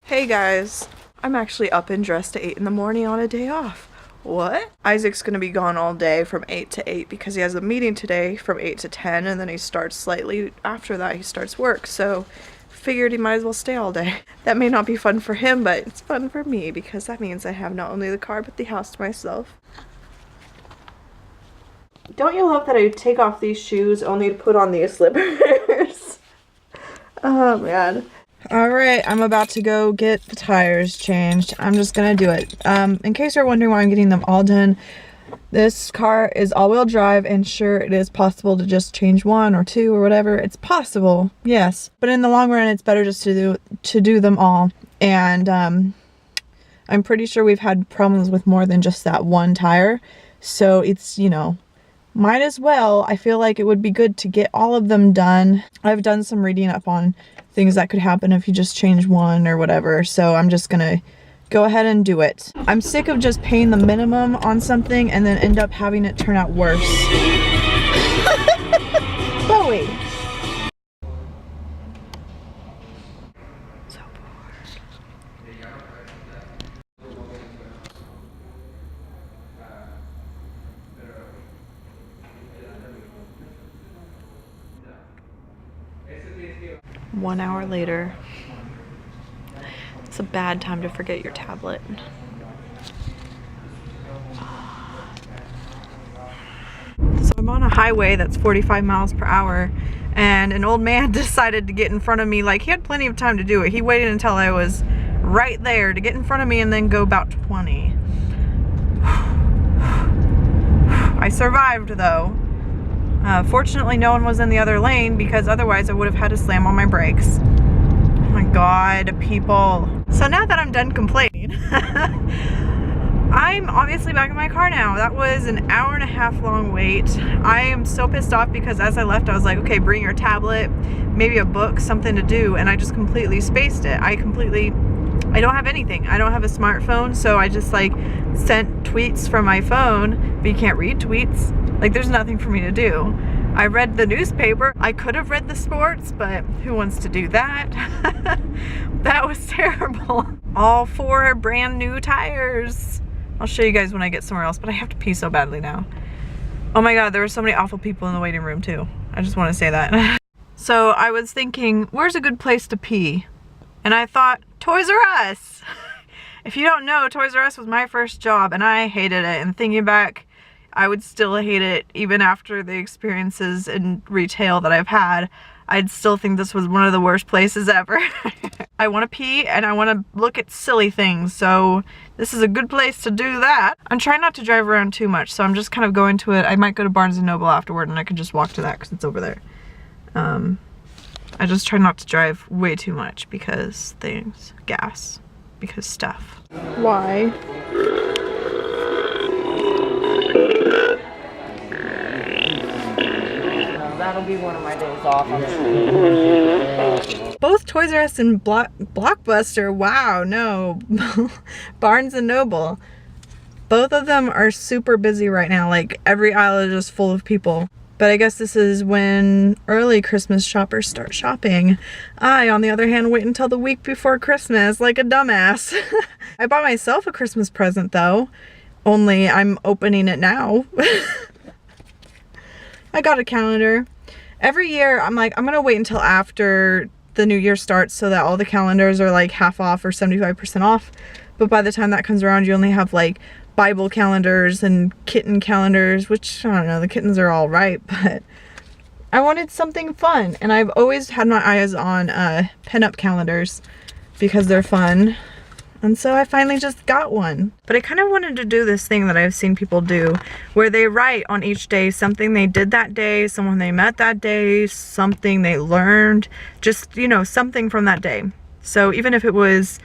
Hey guys, I'm actually up and dressed at 8 in the morning on a day off. What? Isaac's gonna be gone all day from 8 to 8 because he has a meeting today from 8 to 10 and then he starts slightly after that, he starts work. So figured he might as well stay all day. That may not be fun for him, but it's fun for me because that means I have not only the car but the house to myself. Don't you love that I take off these shoes only to put on these slippers? Oh man. Alright, I'm about to go get the tires changed. I'm just gonna do it. In case you're wondering why I'm getting them all done, this car is all-wheel drive, and sure, it is possible to just change one or two or whatever. It's possible, yes. But in the long run, it's better just to do them all. And I'm pretty sure we've had problems with more than just that one tire. So it's, you know, might as well. I feel like it would be good to get all of them done. I've done some reading up on things that could happen if you just change one or whatever, so I'm just gonna go ahead and do it. I'm sick of just paying the minimum on something and then end up having it turn out worse. Bowie! So bored. 1 hour later. It's a bad time to forget your tablet. So I'm on a highway that's 45 miles per hour and an old man decided to get in front of me. Like, he had plenty of time to do it. He waited until I was right there to get in front of me and then go about 20. I survived though. Fortunately, no one was in the other lane because otherwise I would have had to slam on my brakes. Oh my god, people. So now that I'm done complaining, I'm obviously back in my car now. That was an hour-and-a-half long wait. I am so pissed off because as I left, I was like, okay, bring your tablet, maybe a book, something to do, and I just completely spaced it. I don't have anything. I don't have a smartphone, so I just like sent tweets from my phone, but you can't read tweets. Like, there's nothing for me to do. I read the newspaper. I could have read the sports, but who wants to do that? That was terrible. All 4 brand new tires. I'll show you guys when I get somewhere else, but I have to pee so badly now. Oh my god, there were so many awful people in the waiting room too. I just want to say that. So I was thinking, where's a good place to pee? And I thought, Toys R Us. If you don't know, Toys R Us was my first job and I hated it. And thinking back, I would still hate it even after the experiences in retail that I've had. I'd still think this was one of the worst places ever. I want to pee and I want to look at silly things, so this is a good place to do that. I'm trying not to drive around too much, so I'm just kind of going to it. I might go to Barnes & Noble afterward and I can just walk to that because it's over there. I just try not to drive way too much because gas, because stuff. Why? That'll be one of my days off, I'm sure. Both Toys R Us and Blockbuster, wow, no. Barnes & Noble. Both of them are super busy right now, like every aisle is just full of people. But I guess this is when early Christmas shoppers start shopping. I, on the other hand, wait until the week before Christmas like a dumbass. I bought myself a Christmas present though, only I'm opening it now. I got a calendar. Every year I'm like, I'm gonna wait until after the new year starts so that all the calendars are like half off or 75% off. But by the time that comes around, you only have like Bible calendars and kitten calendars, which I don't know, the kittens are all right, but I wanted something fun. And I've always had my eyes on pin-up calendars because they're fun. And so I finally just got one. But I kind of wanted to do this thing that I've seen people do where they write on each day something they did that day, someone they met that day, something they learned, just, you know, something from that day. So even if it was,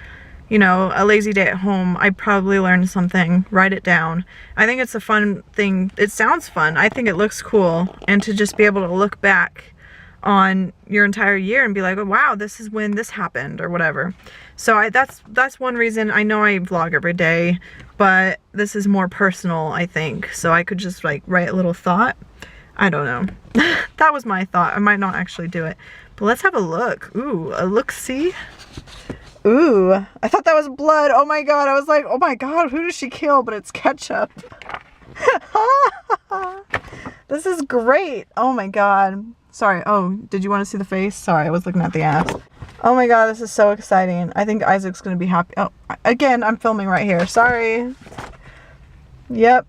you know, a lazy day at home, I probably learned something, write it down. I think it's a fun thing. It sounds fun. I think it looks cool. And to just be able to look back on your entire year and be like, oh, wow, this is when this happened or whatever. So that's one reason. I know I vlog every day, but this is more personal, I think. So I could just like write a little thought. I don't know. That was my thought. I might not actually do it, but let's have a look. Ooh, a look-see. Ooh, I thought that was blood. Oh my god, I was like, oh my god, who did she kill? But it's ketchup. This is great. Oh my god. Sorry. Oh, did you want to see the face? Sorry, I was looking at the ass. Oh my god, this is so exciting. I think Isaac's gonna be happy. Oh, again, I'm filming right here. Sorry. Yep.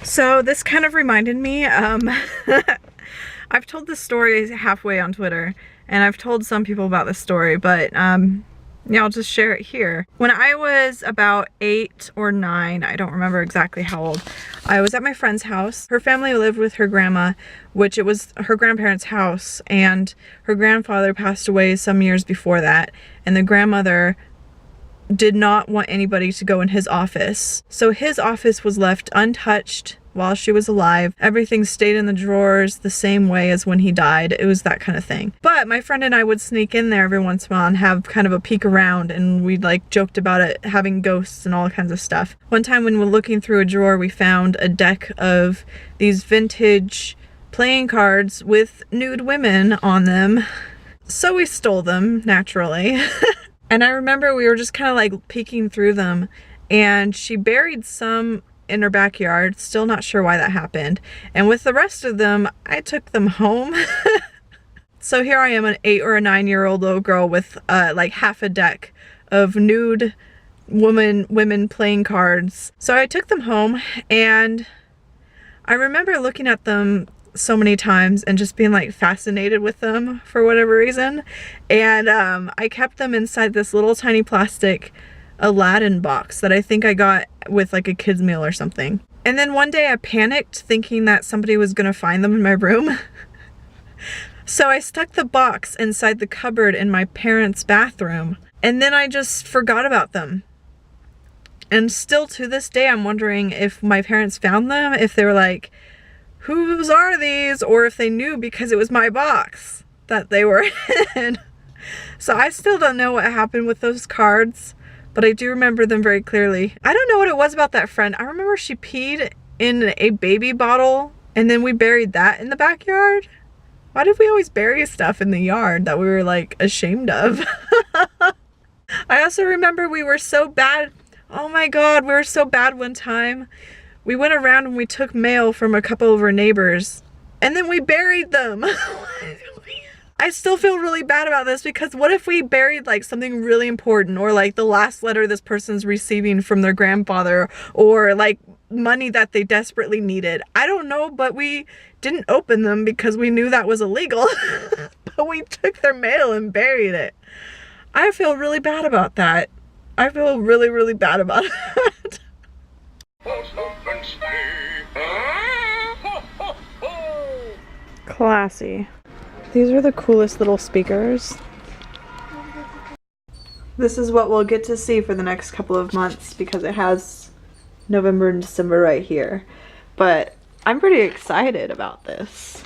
So this kind of reminded me, I've told this story halfway on Twitter, and I've told some people about this story, but yeah, I'll just share it here. When I was about 8 or 9, I don't remember exactly how old, I was at my friend's house. Her family lived with her grandma, which it was her grandparents' house, and her grandfather passed away some years before that, and the grandmother did not want anybody to go in his office. So his office was left untouched while she was alive. Everything stayed in the drawers the same way as when he died. It was that kind of thing. But my friend and I would sneak in there every once in a while and have kind of a peek around, and we'd like joked about it having ghosts and all kinds of stuff. One time when we were looking through a drawer, we found a deck of these vintage playing cards with nude women on them. So we stole them, naturally. And I remember we were just kind of like peeking through them, and she buried some in her backyard. Still not sure why that happened. And with the rest of them, I took them home. So here I am, an 8 or a 9-year-old little girl with like half a deck of nude women playing cards. So I took them home, and I remember looking at them so many times and just being like fascinated with them for whatever reason. And I kept them inside this little tiny plastic Aladdin box that I think I got with like a kid's meal or something. And then one day I panicked thinking that somebody was gonna find them in my room. So I stuck the box inside the cupboard in my parents' bathroom, and then I just forgot about them. And still to this day I'm wondering if my parents found them, if they were like, whose are these? Or if they knew because it was my box that they were in. So I still don't know what happened with those cards, but I do remember them very clearly. I don't know what it was about that friend. I remember she peed in a baby bottle, and then we buried that in the backyard. Why did we always bury stuff in the yard that we were like ashamed of? I also remember we were so bad. Oh my god, we were so bad one time. We went around and we took mail from a couple of our neighbors, and then we buried them. I still feel really bad about this, because what if we buried like something really important, or like the last letter this person's receiving from their grandfather, or like money that they desperately needed? I don't know, but we didn't open them because we knew that was illegal. But we took their mail and buried it. I feel really bad about that. I feel really, really bad about it. Classy. These are the coolest little speakers. This is what we'll get to see for the next couple of months, because it has November and December right here. But I'm pretty excited about this.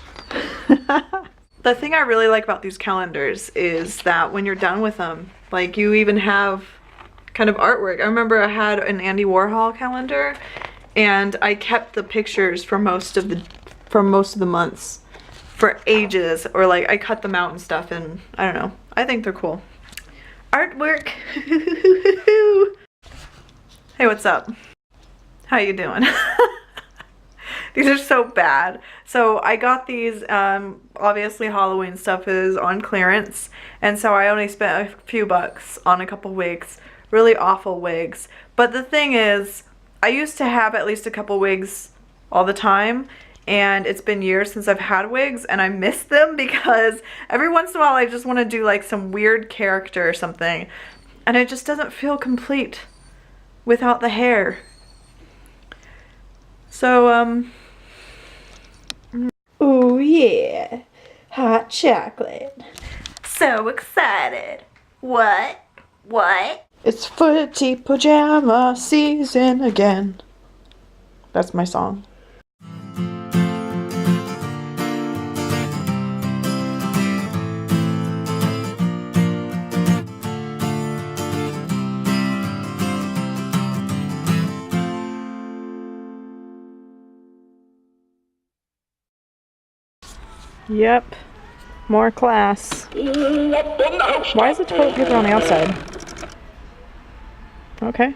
The thing I really like about these calendars is that when you're done with them, like, you even have kind of artwork. I remember I had an Andy Warhol calendar, and I kept the pictures for most of the months for ages, or like I cut them out and stuff, and I don't know. I think they're cool. Artwork. Hey, what's up? How you doing? These are so bad. So I got these, obviously Halloween stuff is on clearance, and so I only spent a few bucks on a couple wigs. Really awful wigs. But the thing is, I used to have at least a couple wigs all the time, and it's been years since I've had wigs, and I miss them because every once in a while I just want to do like some weird character or something, and it just doesn't feel complete without the hair. So, oh yeah, hot chocolate. So excited. What? It's footy pajama season again. That's my song. Yep. More class. Why is the toilet paper on the outside? Okay.